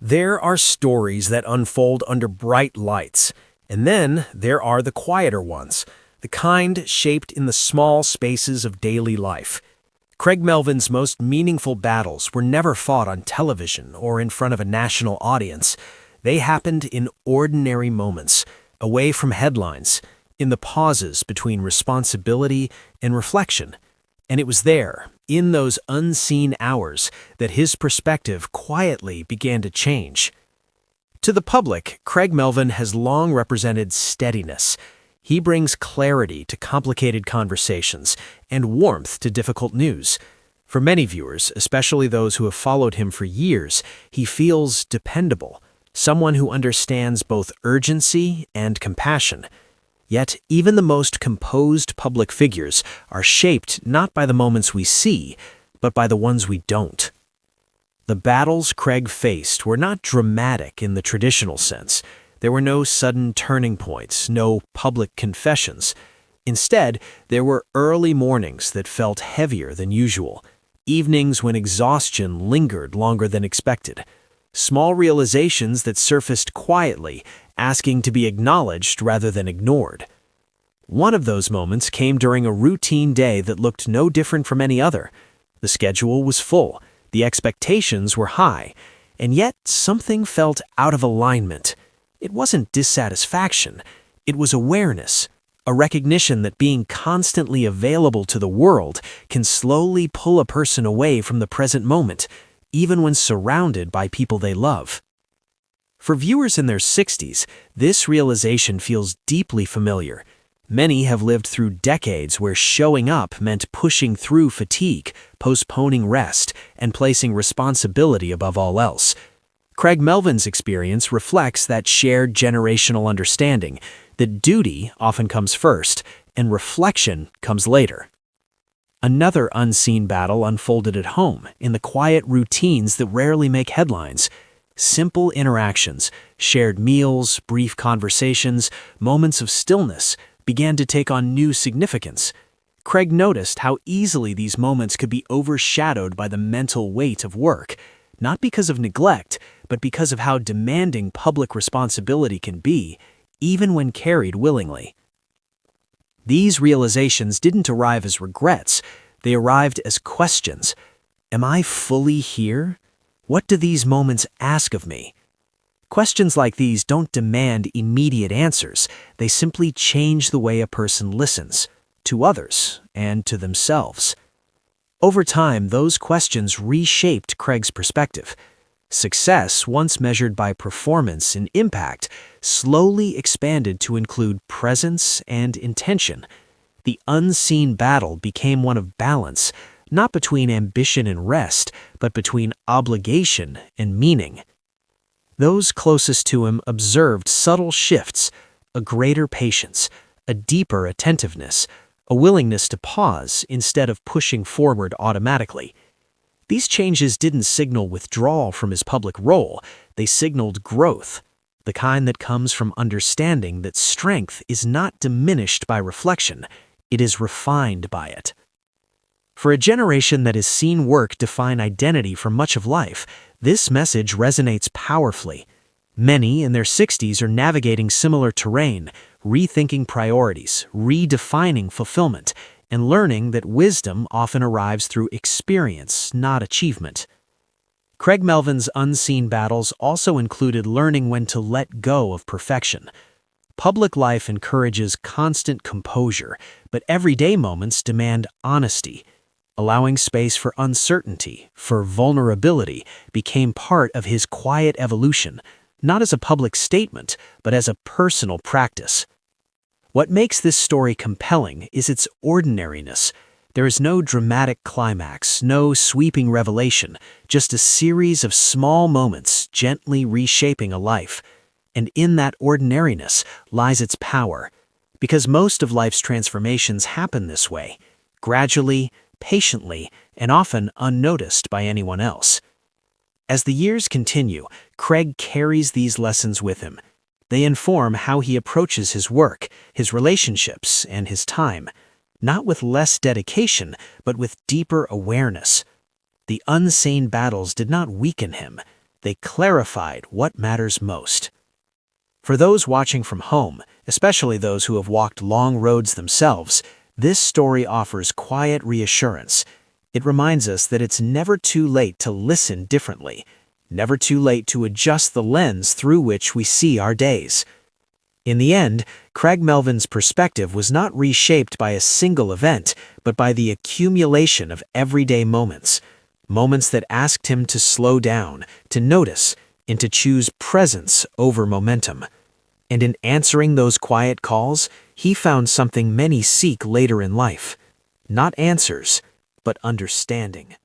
There are stories that unfold under bright lights, and then there are the quieter ones, the kind shaped in the small spaces of daily life. Craig Melvin's most meaningful battles were never fought on television or in front of a national audience. They happened in ordinary moments, away from headlines, in the pauses between responsibility and reflection. And it was there, in those unseen hours, that his perspective quietly began to change. To the public, Craig Melvin has long represented steadiness. He brings clarity to complicated conversations and warmth to difficult news. For many viewers, especially those who have followed him for years, he feels dependable, someone who understands both urgency and compassion. Yet, even the most composed public figures are shaped not by the moments we see, but by the ones we don't. The battles Craig faced were not dramatic in the traditional sense. There were no sudden turning points, no public confessions. Instead, there were early mornings that felt heavier than usual, evenings when exhaustion lingered longer than expected, small realizations that surfaced quietly, asking to be acknowledged rather than ignored. One of those moments came during a routine day that looked no different from any other. The schedule was full, the expectations were high, and yet something felt out of alignment. It wasn't dissatisfaction, it was awareness, a recognition that being constantly available to the world can slowly pull a person away from the present moment, even when surrounded by people they love. For viewers in their 60s, this realization feels deeply familiar. Many have lived through decades where showing up meant pushing through fatigue, postponing rest, and placing responsibility above all else. Craig Melvin's experience reflects that shared generational understanding that duty often comes first and reflection comes later. Another unseen battle unfolded at home, in the quiet routines that rarely make headlines. Simple interactions, shared meals, brief conversations, moments of stillness began to take on new significance. Craig noticed how easily these moments could be overshadowed by the mental weight of work, not because of neglect, but because of how demanding public responsibility can be, even when carried willingly. These realizations didn't arrive as regrets, they arrived as questions. Am I fully here? What do these moments ask of me? Questions like these don't demand immediate answers. They simply change the way a person listens, to others and to themselves. Over time, those questions reshaped Craig's perspective. Success, once measured by performance and impact, slowly expanded to include presence and intention. The unseen battle became one of balance, not between ambition and rest, but between obligation and meaning. Those closest to him observed subtle shifts, a greater patience, a deeper attentiveness, a willingness to pause instead of pushing forward automatically. These changes didn't signal withdrawal from his public role, they signaled growth, the kind that comes from understanding that strength is not diminished by reflection, it is refined by it. For a generation that has seen work define identity for much of life, this message resonates powerfully. Many in their 60s are navigating similar terrain, rethinking priorities, redefining fulfillment, and learning that wisdom often arrives through experience, not achievement. Craig Melvin's unseen battles also included learning when to let go of perfection. Public life encourages constant composure, but everyday moments demand honesty. Allowing space for uncertainty, for vulnerability, became part of his quiet evolution, not as a public statement, but as a personal practice. What makes this story compelling is its ordinariness. There is no dramatic climax, no sweeping revelation, just a series of small moments gently reshaping a life. And in that ordinariness lies its power, because most of life's transformations happen this way, gradually, patiently, and often unnoticed by anyone else. As the years continue, Craig carries these lessons with him. They inform how he approaches his work, his relationships, and his time, not with less dedication, but with deeper awareness. The unseen battles did not weaken him. They clarified what matters most. For those watching from home, especially those who have walked long roads themselves, this story offers quiet reassurance. It reminds us that it's never too late to listen differently, never too late to adjust the lens through which we see our days. In the end, Craig Melvin's perspective was not reshaped by a single event, but by the accumulation of everyday moments. Moments that asked him to slow down, to notice, and to choose presence over momentum. And in answering those quiet calls, he found something many seek later in life. Not answers, but understanding.